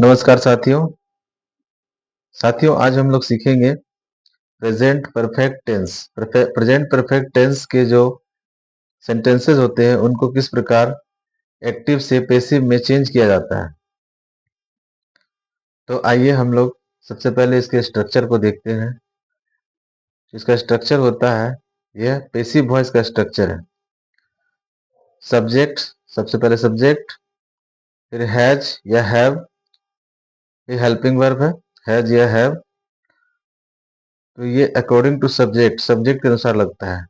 नमस्कार साथियों। आज हम लोग सीखेंगे present perfect tense. Present perfect tense के जो सेंटेंसेस होते हैं उनको किस प्रकार एक्टिव से पैसिव में चेंज किया जाता है। तो आइए हम लोग सबसे पहले इसके स्ट्रक्चर को देखते हैं। इसका स्ट्रक्चर होता है, यह पैसिव वॉइस का स्ट्रक्चर है। सब्जेक्ट, सबसे पहले सब्जेक्ट, फिर हैज या हैव, ये हेल्पिंग वर्ब है, हैज या हैव। तो ये अकॉर्डिंग टू सब्जेक्ट, सब्जेक्ट के अनुसार लगता है।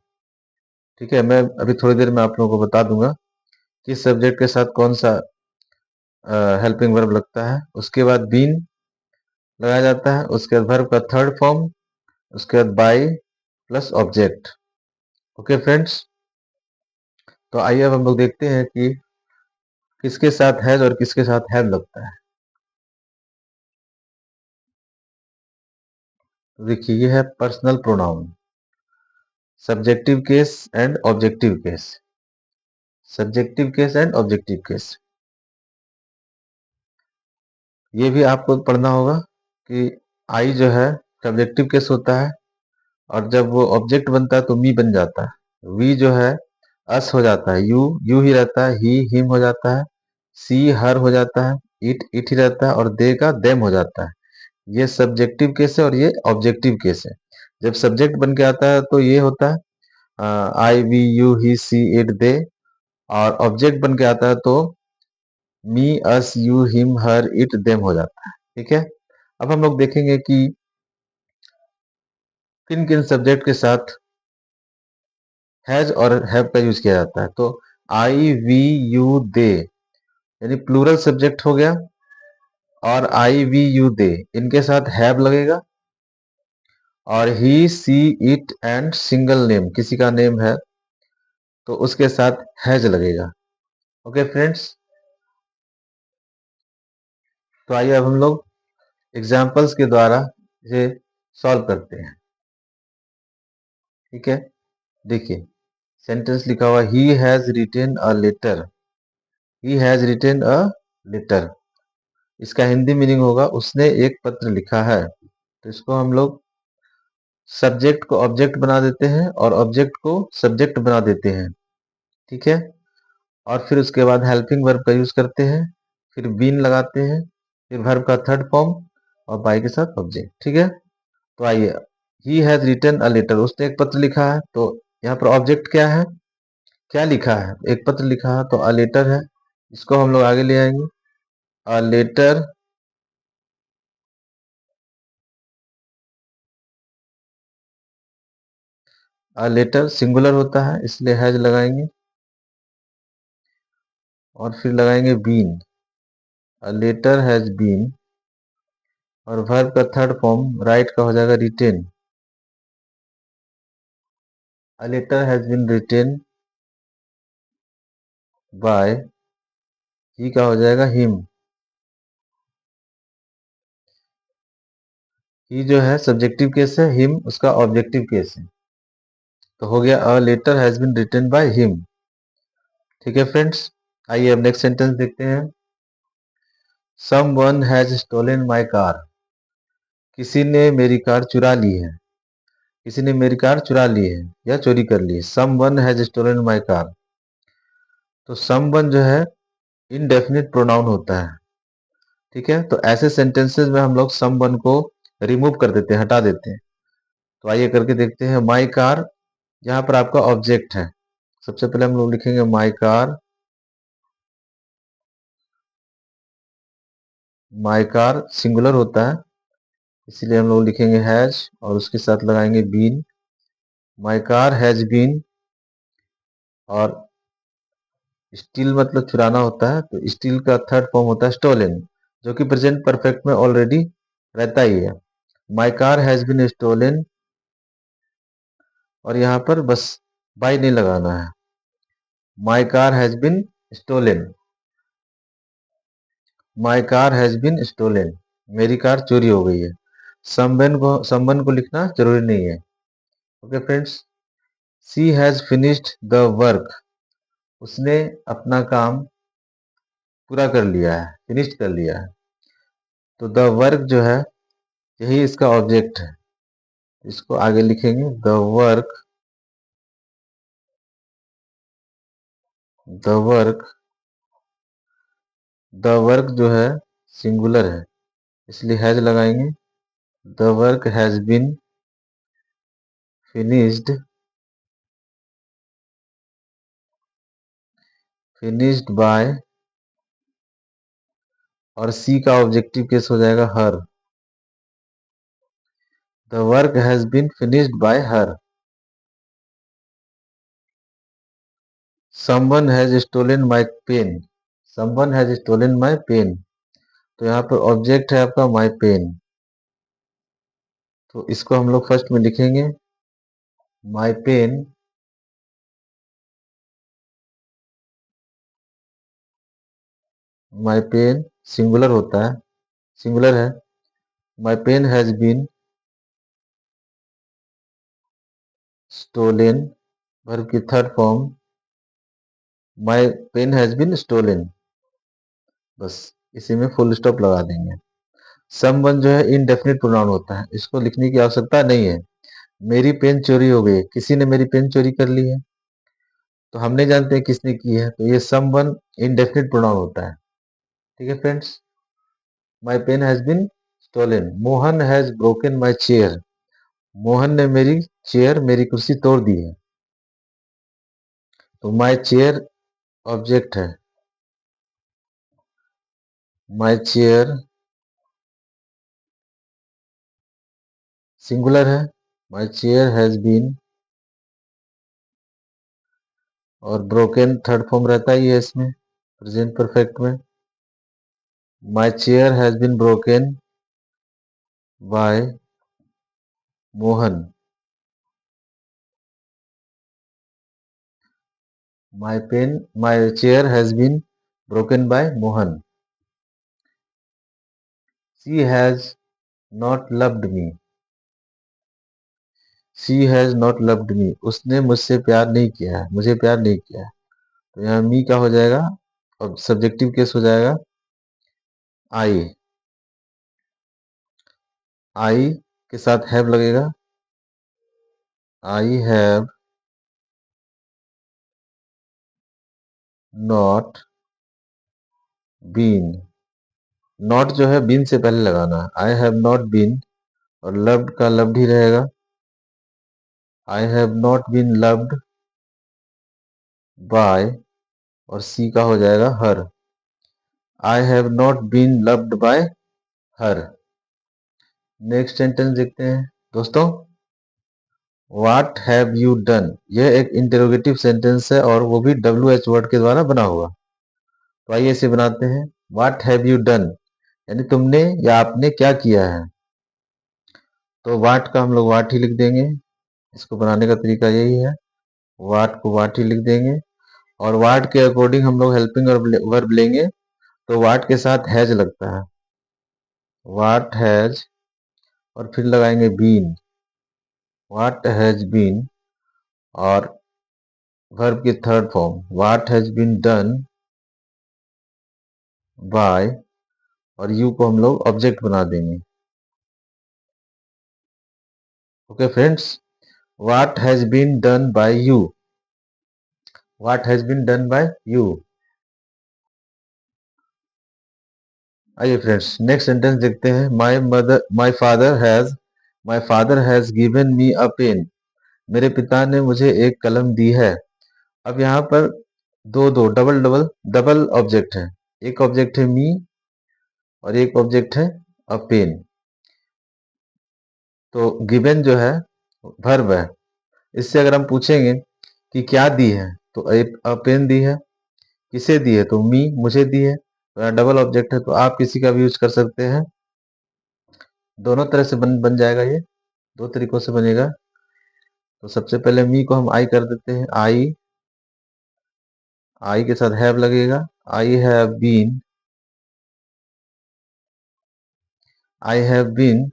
ठीक है, मैं अभी थोड़ी देर में आप लोगों को बता दूंगा किस सब्जेक्ट के साथ कौन सा हेल्पिंग वर्ब लगता है। उसके बाद बीन लगाया जाता है, उसके बाद वर्ब का थर्ड फॉर्म, उसके बाद by plus object. Okay friends, तो आइए अब हम लोग देखते हैं कि किसके साथ हैज और किसके साथ हैव लगता है। तो देखिए, ये है personal pronoun, subjective case and objective case. Subjective case and objective case, ये भी आपको पढ़ना होगा कि आई जो है सब्जेक्टिव केस होता है, और जब वो ऑब्जेक्ट बनता है तो मी बन जाता है। वी जो है अस हो जाता है, यू यू ही रहता है, ही हिम हो जाता है, सी हर हो जाता है, इट ही रहता है, और दे का देम हो जाता है। ये सब्जेक्टिव केस है और ये ऑब्जेक्टिव केस है। जब सब्जेक्ट बन के आता है तो ये होता है I we you he she it they, और ऑब्जेक्ट बन के आता है तो me us you him her it them हो जाता है। ठीक है, अब हम लोग देखेंगे कि किन किन सब्जेक्ट के साथ हैज और हैव का यूज किया जाता है। तो आई वी यू दे यानी प्लूरल सब्जेक्ट हो गया, और आई वी यू दे इनके साथ हैव लगेगा, और he she it and single name किसी का नेम है तो उसके साथ हैज लगेगा। ओके फ्रेंड्स, तो आइए अब हम लोग एग्जाम्पल्स के द्वारा इसे सॉल्व करते हैं। ठीक है, देखिए सेंटेंस लिखा हुआ, he has written a letter. He has written a letter, इसका हिंदी मीनिंग होगा उसने एक पत्र लिखा है। तो इसको हम लोग सब्जेक्ट को ऑब्जेक्ट बना देते हैं और ऑब्जेक्ट को सब्जेक्ट बना देते हैं। ठीक है, और फिर उसके बाद हेल्पिंग वर्ब का यूज करते हैं, फिर बीन लगाते हैं, फिर वर्ब का थर्ड फॉर्म और बाय के साथ ऑब्जेक्ट। ठीक है, तो आइए, he has written a letter, उसने एक पत्र लिखा है। तो यहाँ पर ऑब्जेक्ट क्या है, क्या लिखा है, एक पत्र लिखा है तो अ लेटर है। इसको हम लोग आगे ले आएंगे, a letter a letter singular होता है इसलिए हैज लगाएंगे, और फिर लगाएंगे been, a letter has been, और वर्ब का थर्ड फॉर्म राइट का हो जाएगा written, a letter has been written by, he का हो जाएगा हिम। ही जो है सब्जेक्टिव केस है, हिम उसका ऑब्जेक्टिव केस है। तो हो गया, a letter has been written by him. ठीक है फ्रेंड्स, आइए अब नेक्स्ट सेंटेंस देखते हैं। Someone has stolen my car, किसी ने मेरी कार चुरा ली है। किसी ने मेरी कार चुरा ली है या चोरी कर ली है। Someone has stolen my car, तो समवन जो है इनडेफिनिट प्रोनाउन होता है। ठीक है, तो ऐसे सेंटेंसेस में हम लोग समवन को रिमूव कर देते हैं, हटा देते हैं। तो आइए करके देखते हैं। माय कार, यहाँ पर आपका ऑब्जेक्ट है। सबसे पहले हम लोग लिखेंगे my car, my car singular होता है इसलिए हम लोग लिखेंगे हैज, और उसके साथ लगाएंगे been. My car has been, और स्टील मतलब चुराना होता है तो स्टील का थर्ड फॉर्म होता है स्टोलन, जो कि प्रेजेंट परफेक्ट में ऑलरेडी रहता ही है। My car has been stolen, और यहाँ पर बस बाय नहीं लगाना है। My car has been stolen, my car has been stolen, मेरी कार चोरी हो गई है। समवन को लिखना जरूरी नहीं है। Okay friends, she has finished the work, उसने अपना काम पूरा कर लिया है, फिनिश्ड कर लिया है। तो द वर्क जो है यही इसका ऑब्जेक्ट है। इसको आगे लिखेंगे the work, the work, the work जो है सिंगुलर है इसलिए हैज लगाएंगे। The work has been finished, finished by, और सी का ऑब्जेक्टिव केस हो जाएगा her. The work has been finished by her. Someone has stolen my pen, someone has stolen my pen, तो यहाँ पर ऑब्जेक्ट है आपका माय पेन। तो इसको हम लोग फर्स्ट में लिखेंगे my pen, my pen singular होता है, सिंगुलर है। My pen has been stolen, verb की third form, my pen has been stolen, बस इसी में फुल स्टॉप लगा देंगे। समवन जो है इनडेफिनिट प्रोनाउन होता है, इसको लिखने की आवश्यकता नहीं है। मेरी पेन चोरी हो गई, किसी ने मेरी पेन चोरी कर ली है, तो हम नहीं जानते किसने की है, तो ये समवन इनडेफिनिट प्रोनाउन होता है। ठीक है friends. My pen has been stolen. Mohan has broken my chair, Mohan ने मेरी चेयर, मेरी कुर्सी तोड़ दी है, तो माय चेयर ऑब्जेक्ट है, माय चेयर सिंगुलर है। माय चेयर हैज बीन, और ब्रोकन थर्ड फॉर्म रहता ही है इसमें प्रेजेंट परफेक्ट में। My chair has been broken by Mohan, my chair has been broken by Mohan. She has not loved me, she has not loved मी, उसने मुझसे प्यार नहीं किया है, मुझे प्यार नहीं किया है, तो यहाँ मी का हो जाएगा और सब्जेक्टिव केस हो जाएगा आई, आई के साथ हैव लगेगा। I have not been, not जो है बीन से पहले लगाना है, आई हैव नॉट बीन, और लव्ड का लव्ड ही रहेगा। I have not been loved by, और सी का हो जाएगा her. I have not been loved by her. Next sentence देखते हैं दोस्तों। व्हाट हैव यू डन, यह एक इंटेरोगेटिव सेंटेंस है और वो भी WH वर्ड के द्वारा बना हुआ। तो आइए इसे बनाते हैं। व्हाट हैव यू डन यानी तुमने या आपने क्या किया है, तो व्हाट का हम लोग व्हाट ही लिख देंगे। इसको बनाने का तरीका यही है, व्हाट को व्हाट ही लिख देंगे, और व्हाट के अकॉर्डिंग हम लोग हेल्पिंग वर्ब लेंगे, तो व्हाट के साथ हैज लगता है, व्हाट हैज, और फिर लगाएंगे बीन, व्हाट हैज बीन, और वर्ब की third form what has been done by, और यू को हम लोग ऑब्जेक्ट बना देंगे। Okay friends, what has been done by you, what has been done by you. आइए फ्रेंड्स नेक्स्ट सेंटेंस देखते हैं। My father has given me a pen, मेरे पिता ने मुझे एक कलम दी है। अब यहाँ पर दो दो डबल डबल डबल ऑब्जेक्ट है, एक ऑब्जेक्ट है मी और एक ऑब्जेक्ट है अ पेन। तो गिवन जो है वर्ब है, इससे अगर हम पूछेंगे कि क्या दी है, तो एक अ पेन दी है, किसे दी है, तो मी मुझे दी है, तो यहाँ डबल ऑब्जेक्ट है, तो आप किसी का भी यूज कर सकते हैं। दोनों तरह से बन जाएगा, ये दो तरीकों से बनेगा। तो सबसे पहले मी को हम आई कर देते हैं, आई, आई के साथ हैव लगेगा। I have been, I have been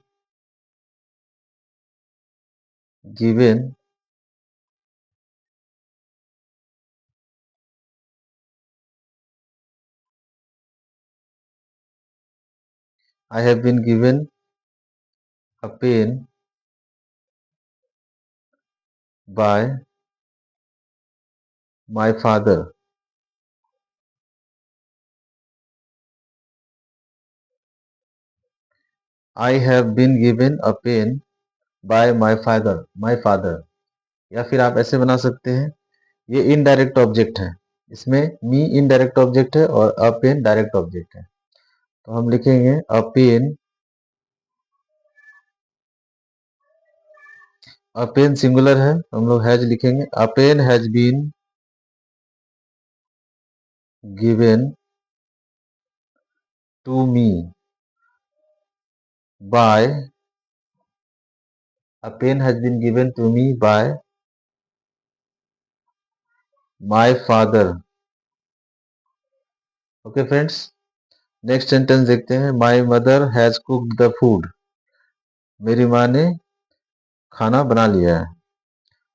given I have been given a pen by my father. I have been given a pen by my father. My father. या फिर आप ऐसे बना सकते हैं, ये इनडायरेक्ट ऑब्जेक्ट है, इसमें मी इनडायरेक्ट ऑब्जेक्ट है और अ पेन डायरेक्ट ऑब्जेक्ट है। तो हम लिखेंगे अ पेन सिंगुलर है, हम लोग हैज लिखेंगे। A pen has been given to me by a pen has been given to me by my father. Okay friends, next sentence देखते हैं। My mother has cooked the food. मेरी माँ ने खाना बना लिया है।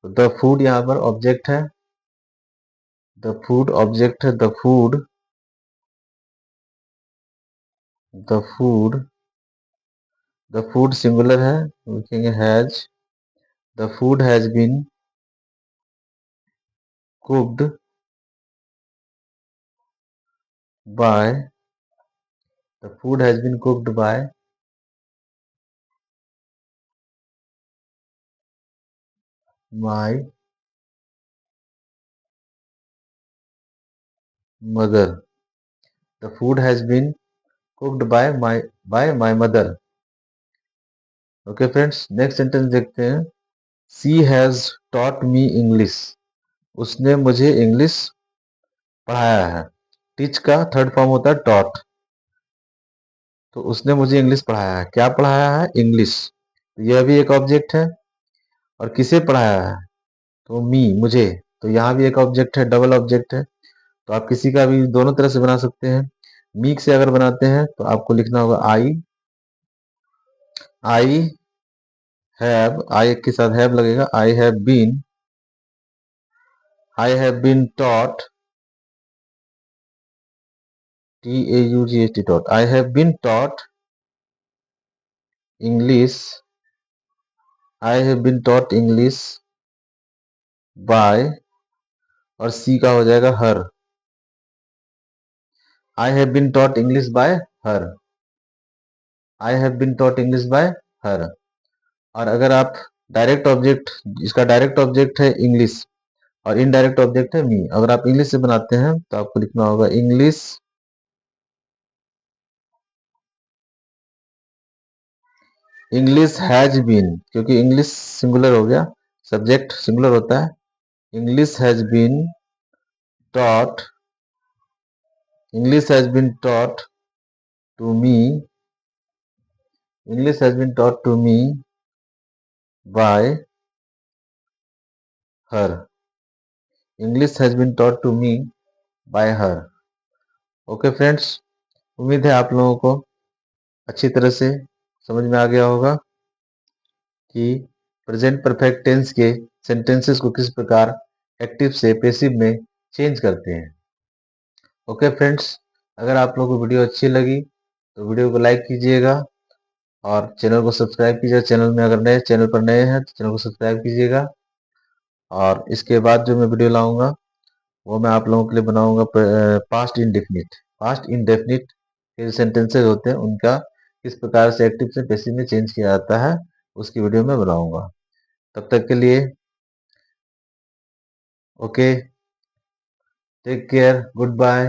तो द फूड यहाँ पर ऑब्जेक्ट है, द फूड ऑब्जेक्ट है, the food the food singular है, लिखेंगे has. The food has been cooked by the food has been cooked by my mother. The food has been cooked by my mother. Okay friends, next sentence देखते हैं। She has taught me English. उसने मुझे English पढ़ाया है। Teach का third form होता है taught. तो उसने मुझे इंग्लिश पढ़ाया है। क्या पढ़ाया है? इंग्लिश। यह भी एक ऑब्जेक्ट है। और किसे पढ़ाया है? तो मी, मुझे। तो यहाँ भी एक ऑब्जेक्ट है, डबल ऑब्जेक्ट है। तो आप किसी का भी दोनों तरह से बना सकते हैं। मी से अगर बनाते हैं तो आपको लिखना होगा आई हैव, आई के साथ हैव लगेगा। I have been taught, TAUGHT taught. I have been taught English, I have been taught English by, और सी का हो जाएगा her. I have been taught English by her. I have been taught English by her. और अगर आप direct object, इसका direct object है English और इनडायरेक्ट ऑब्जेक्ट है मी, अगर आप इंग्लिश से बनाते हैं तो आपको लिखना होगा इंग्लिश हैज बीन, क्योंकि इंग्लिश सिंगुलर हो गया, सब्जेक्ट सिंगुलर होता है। English has been taught, English has been taught to me, English has been taught to me by her. English has been taught to me by her. Okay friends, उम्मीद है आप लोगों को अच्छी तरह से समझ में आ गया होगा कि प्रेजेंट परफेक्ट टेंस के सेंटेंसेस को किस प्रकार एक्टिव से पैसिव में चेंज करते हैं। ओके फ्रेंड्स, अगर आप लोगों को वीडियो अच्छी लगी तो वीडियो को लाइक कीजिएगा और चैनल को सब्सक्राइब कीजिएगा। चैनल पर नए हैं तो चैनल को सब्सक्राइब कीजिएगा। और इसके बाद जो मैं वीडियो लाऊंगा वो मैं आप लोगों के लिए बनाऊंगा पास्ट इंडेफिनिट के जो सेंटेंसेस होते हैं उनका किस प्रकार से एक्टिव से पैसिव में चेंज किया जाता है, उसकी वीडियो में बनाऊंगा। तब तक के लिए okay, take care, good bye.